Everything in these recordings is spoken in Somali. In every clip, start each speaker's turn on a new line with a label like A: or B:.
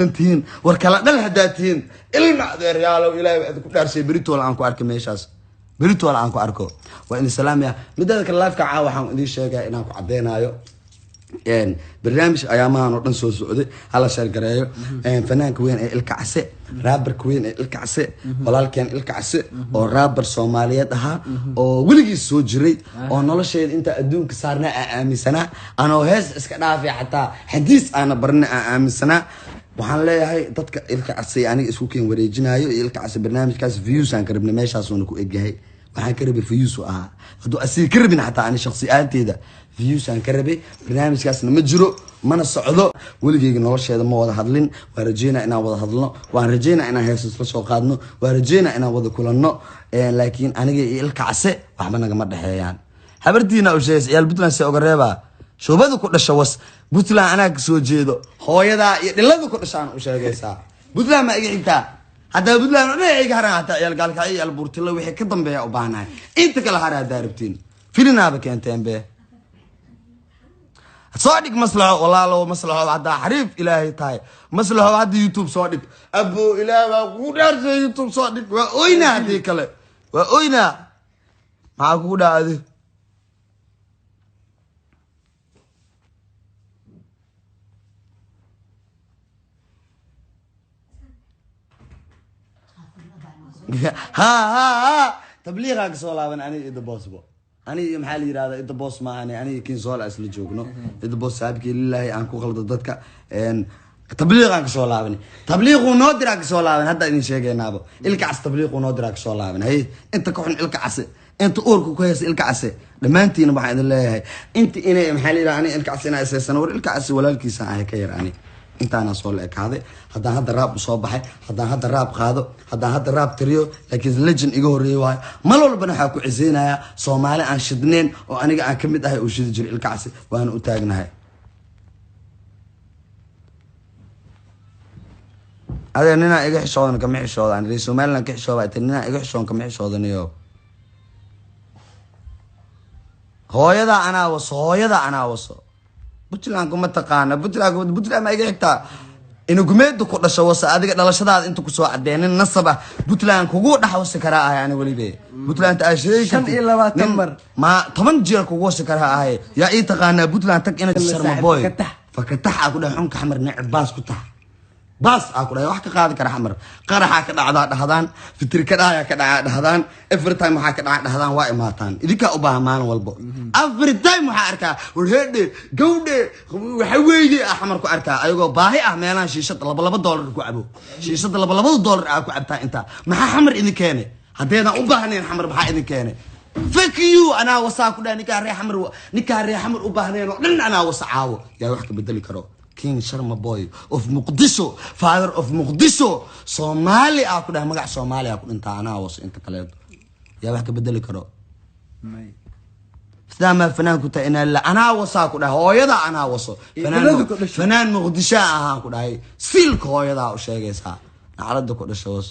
A: انتين وركلا دل هداتين إلنا ريالو إلى كل شيء بريتو الآن كأرك ميشاس بريتو الآن كأركو وإن السلام يا مدة اللايف كعاوة حن دي شيء إنك عدينا يو يعني برنامج أيامها نورن سعودي على شركة فنان كوين الكعسة رابر كوين الكعسة ولا كان الكعسة أو رابر سومالية ده أو ولقي سوجري أو نلا شيء أنت أدون كسرنا أمي سنة أنا وهز إسكنا في حتى حديث أنا برنا أمي سنة waxaan leeyahay dadka ilka casay aniga isku keen wareejinayo ilka casay barnaamijkaas views aan karibna meeshaas oo ku egahay waxaan ka rabay views ah haduu asii karibin xataa ani shakhsiyaanteeda views aan ka rabay barnaamijkaasna ma jiro mana socdo waligeyga nolosheeda ma wada hadlin waan rajeynaa inaan wada hadlno waan rajeynaa inaan heeso la soo qaadno waan rajeynaa inaan wada kulanno laakiin aniga ilka casay waxba naga ma dhaxeeyaan habartiina u sheegay ciyaal Puntland si uga reeba شوبادو كل شواس بطلع أنا كسوجيدو هو يدا يدلله كل شان وشاقيسا بطلع ما يجيكتا هذا بطلع ما يجيكها حتى يلقالك أي البورتيلا وحي كدم بيا وبانا أنت كل هذا داربتين فينا هذا كان تنبه صادق مصلحة والله لو مصلحة هذا حريف إلهي تاي مصلحة هذا يوتيوب صادق أبو إله وقدر زي يوتيوب صادق وأوينا هذه كله وأوينا معقولة هذه ها تبليغك صولابن أنا إذا بوس بو أنا محلي هذا إذا بوس ما أنا كين صول أصل جوجنو إذا بوس سابك لله أنكو غلط ضدك إن تبليغك صولابن تبليغ ونادرك صولابن هذا إن شيء نابو الكعس تبليغ ونادرك صولابن هي أنت كحن الكعس أنت أورك كويس الكعس لما أنت نبعد الله هي أنت إنا محلي أنا الكعس أنا أساسا ور الكعس ولا الكيس هاي كير أنا انت انا صولك هذا هذا راب soo baxay hada rap qaado hada rap tiriyo laakiin legend iga horeeyay waay mal walba waxa ku ciiseynaya Soomaali aan shidneen oo aniga aan kamid ahay oo shidi jiray ilkaasi waan u taagnahay adeena iga xishoodan kama xishoodan reer Soomaaliland ka xishooday tanina iga xishoon kama xishoodanayo hooyada ana waso Puntland kuma taqaana Puntland ma iga xigtaa inuu gumeedo ku dhasho wasa adiga dhalashadaada inta ku soo cadeenin nasaba Puntland kugu dhaxwasi karaa ah yani waliba Puntland ay sheegay 25 mar ma 10 jeer kugu wasi karaa ah yaa ii taqaana Puntland tag inay sharma boy fakataha ku dhaxunka xamar nicib baas ku tax baas aku dhahay wax ka qaadi kara xamar qaraxa ka dhacda dhahdaan fitirka dhaaya ka dhahdaan every time waxa ka dhahdaan waa imaataan idinka u baahan walbo every time waxa arkaa warheede gowde waxa weeydi xamar ku arkaa ayagoo baahi ah meelaan shiishada $2 ku cabo shiishada $2 ah ku cabtaa inta maxaa xamar idin keenay hadeena u baahneen xamar maxaa idin keenay fuck you ana wasaa ku dhahay ninka reer xamar u baahneen oo dhan ana wasaawo yaa wax ka bedeli karo King Sharma Boy of Mogadishu, father of Mogadishu, Somali aku dah magac Somali aku inta ana was inta kale yaa wax ka bedeli karo may sidama fanaan ku ta ina la ana wasa aku dah hooyada ana waso fanaan Mogadishu ah ku dhahay silk hooyada u sheegaysa nacalada ku dhasho was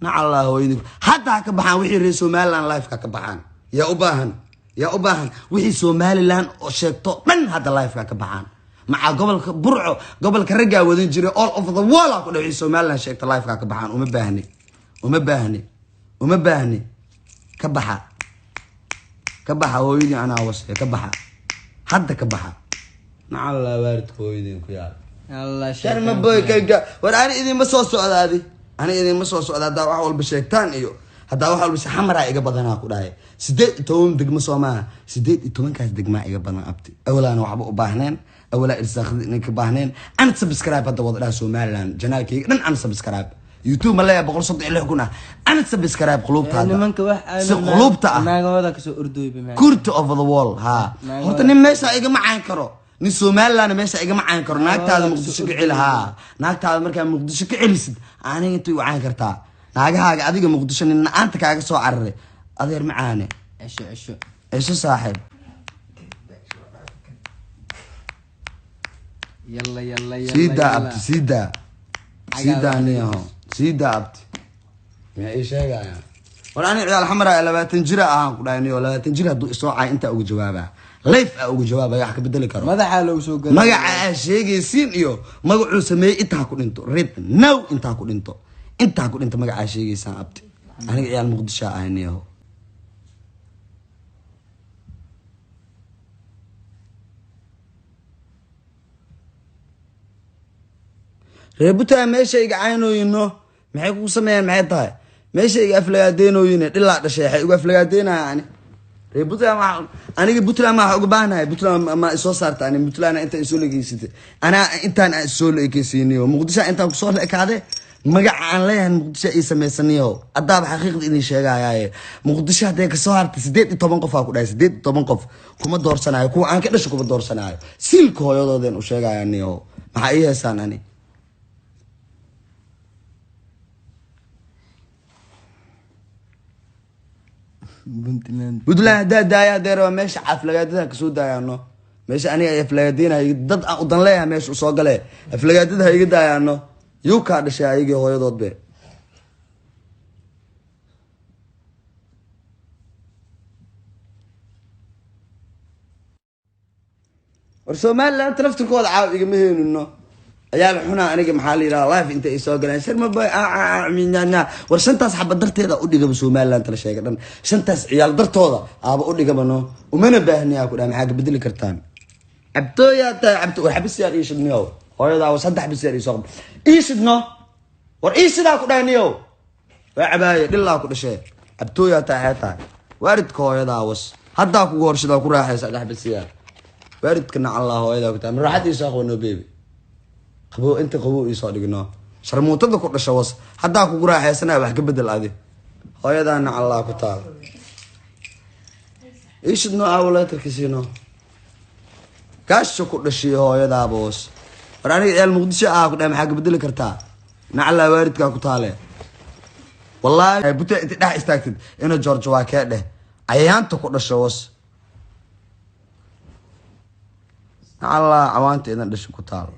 A: nacala hooyada hatta ka baxan wixii reer Somaliland live ka baxan yaa u baahan wixii Somaliland oo sheegto dhan hada live ka baxan مع قبل برعو قبل كرجع ودين جري all over the world أقول عيسى سومالنا شيء لايف كبحان وما باهني كبحة ويدي أنا وصي كبحة حتى كبحة نعم الله بارد ويدي كيال الله شرم بوي كيجا وأنا إذا مسوس هذه أنا إذا مسوس هذا واحد بشيكتان إيو هذا واحد بس حمراء إيجا بدنا أقول هاي سديت توم دقم سوما سديت توم كاس دقم إيجا بدنا أبتي أولا أنا وحبو باهنين أولا إرساخ إنك باهنين أنا سبسكرايب هذا وضع Somaliland جناكي أنا سبسكرايب يوتيوب ملايا بقول صدق اللي يكونه أنا سبسكرايب قلوبتها قلوبتها
B: ما قاعد كسو أردوي بما
A: كورت over the wall ها هرت نمشي إيجا ما عنكره Somaliland نمشي إيجا ما عنكره ناقت هذا مقدش كعيلها ناقت هذا مركب مقدش كعيلسد أنا أنتوا عنكرتها ناقها أديك مقدش إن أنت كاجا سو عرّي أدير معاني إيش صاحب
B: يلا
A: سيدا أبتي سيدا نيهو سيدا أبتي ما إيش هذا يعني ولا أنا على الحمراء لا تنجرا كلاني ولا تنجرا دو إسراع أنت أو جوابها life ugu jawaabay wax ka bedeli karo
B: madaxa loo soo galay
A: magaca sheegaysiin iyo magacuu sameeyay inta ku dhinto red now inta ku dhinto magaca sheegaysaan abti aniga ciyaal muqdisho ahayniyo reebuta meeshayga caynooyino maxay ku sameeyaan maxay tahay meeshayga aflagaadeenoyine dhilaa dhashay waxay uga aflagaadeynayaan reebuta aniga Puntland ma uga baahnahay Puntland ma soo saarta ani Puntland inta soo leegeysatay ana intaan soo leegeysiiniyo muqdisho intaan ku soo leekaade magaca aan leeyahay muqdisho ay sameysaniyo adaab xaqiiqdi inay sheegayaaye muqdisho haday ka soo hartay 18 qof ku dhahay 18 qof kuma doorsanayo kuwa aan ka dhasho kuma doorsanayo silka hooyadoodeen u sheegayaaniyo maxay ay heesaan ani Puntland daaya deero meesha aflagaadada ka soo daayano meesha aniga ay aflagaadeenay dad aan u dan leeyahay meesha u soo galay aflagaadada iga daayano yuu ka dhashay ayagii hooyadood be war Soomaaliland taraftirkooda caaw iga meheynino ayaa xuna aniga maxaa la yiraahdaa live inta ay soo galeen sharma bay aaminana war shantaas xabad darteeda u dhigaba Soomaaliland la sheegay dhan shantaas ciyaal dartooda aaba u dhigabano umana baahniya ku dhaa maxaa ka bedeli kartaan abtooya ta abto war xabis yar ii shidniyo hooyada waa saddex bis yar ii soo ii shidno war ii shida ku dhaaniyo waa cabaaya dhilaa ku dhashay abtooya ta hayta waaridka hooyada was hadda ku gorshada ku raaxaysa saddex bis yar waaridkana Allah hooyada ku taa raaxad ii soo qono baby qabo inta qabo ii soo dhigno sharmuutada ku dhashay was hadda ku raaxaysana wax ka bedel aadi hooyadana Allah ku taal ishidno awlaadka kisino kaasho ku dhashay hooyada boos warani eel muqdisho ku dhaa maxaa ka bedeli kartaa nacala waaridka ku taale wallahi buta inta dhax istaagtid inuu George waa ka dheh ayaanta ku dhashay was nacala awaanta idan dhashay ku taal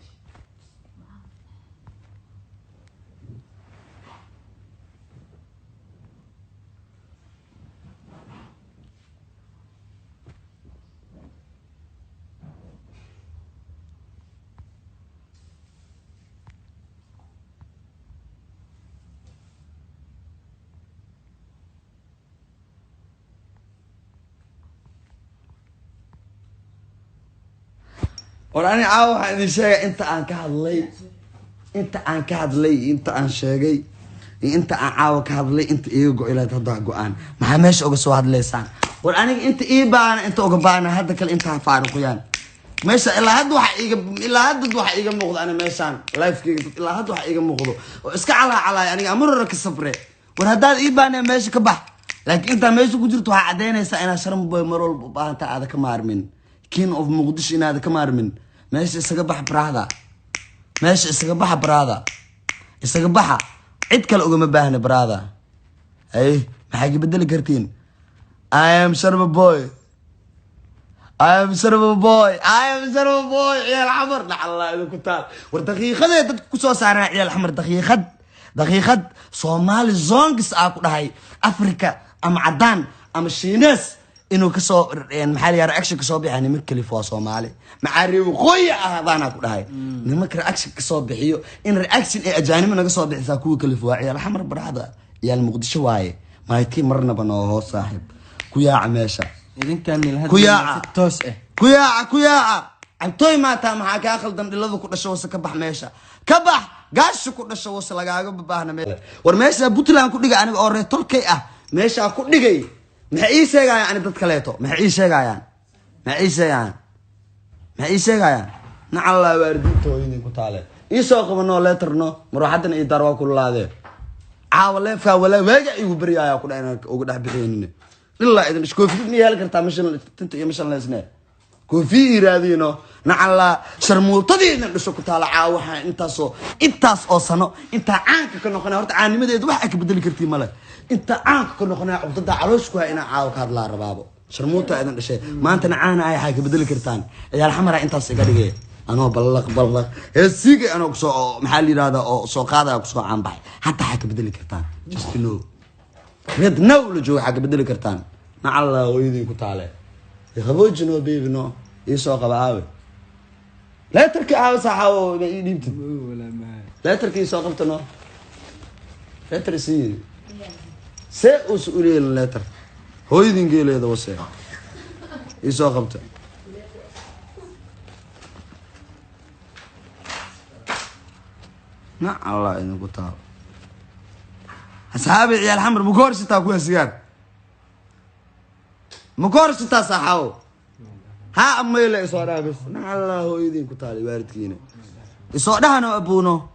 A: وراني عاوح إن شيء أنت عن كهذلي أنت عن شيء أنت عن عاوح كهذلي أنت إيه جو إلى تضع جوان ما همش أقص واحد لسان وراني أنت إيه بان أنت أقبان هذا كل أنت فارق يعني ماشي إلا هاد واحد يجي مغض أنا ماشان لايف كي إلا هاد واحد يجي مغضو وإسك على يعني أمر رك الصبر وهذا إيه بان ماشي كبح لكن أنت ماشي قدرت واحد عدين أنا شرم بمرول بان هذا كمار من كين أوف مقدش إن هذا كمار من ماشي إسقبح برادا ماشي إسقبح برادا إسقبحها عد كل أوجم باهن برادا أيه ما حاجة بدل كرتين I am Servo boy يا الحمر لا الله إذا كنت ودقيقة ده تكسو سارع يا الحمر دقيقة صومال زونجس أكو هاي أفريقيا أم عدان أم الشيناس إنه كسو يعني محلي رأكشن كسو يعني مكلف وصومالي معري وخويا هذا أنا أقول هاي نمك رأكشن كسو بحيو إن رأكشن أجانب أنا كسو بحساكو كلف يا الحمر برهذا يا المقدش واي ما يتي مرنا بنوه صاحب كويا عماشة
B: إذن كان الهدف
A: كويا
B: توسع
A: كويا عمتوي ما تام حاجة أخل دم دلذو كل شيء وسكبح ماشة كبح قاش كل شيء وصل لقاعد بباهنا ماشة ورماشة بطلان كل جا أنا أوري تركي ماشة كل جاي محيي شيء يعني تتكلمتوا محيي شيء يعني نعلا واردتو يدي كتالة يسوق منو لا ترنو مروحتنا يداروا كل هذا عاولين فاولا وجع يبريا يا كل أنا أقول أحبيني إلا إذا مش كوفيني هلا كرتا مشان تنتي مشان لازنه كوفي رادينو نعلا شرموطدي ندسو كتالة عاوها انتاس أو سنة انت عنك كنا قناه هرت عاني مدى يدوحك بدل كرتي ملك انت عنك كنا قناه عبد عروسك هنا عاوك هذا لا ربابو شرموطة إذا شيء ما أنت نعانا أي حاجة بدل كرتان يا الحمراء انت سيجاري أنا بلغ السيجي أنا أقصى محلي هذا أو سوق هذا أقصى عن بحي حتى حاجة بدل كرتان just to know رد نول جو حاجة بدل كرتان نعلا ويدي كتالة يخبوجنو بيبنو يسوق بعاوي لا تركي عاوي صحاو يديمت
B: ولا ما
A: لا تركي يسوق قبتنو لا ترسي سي أسئولي لا تر هو يدين قيل هذا وسيع يسوق قبته نا الله إنه قطع أصحابي عيال حمر مكورس تاكوها سيار مكورس تصحاو ها أمي لا يصورها بس نا الله هو يدين قطع واردكينا يصورها أنا أبونه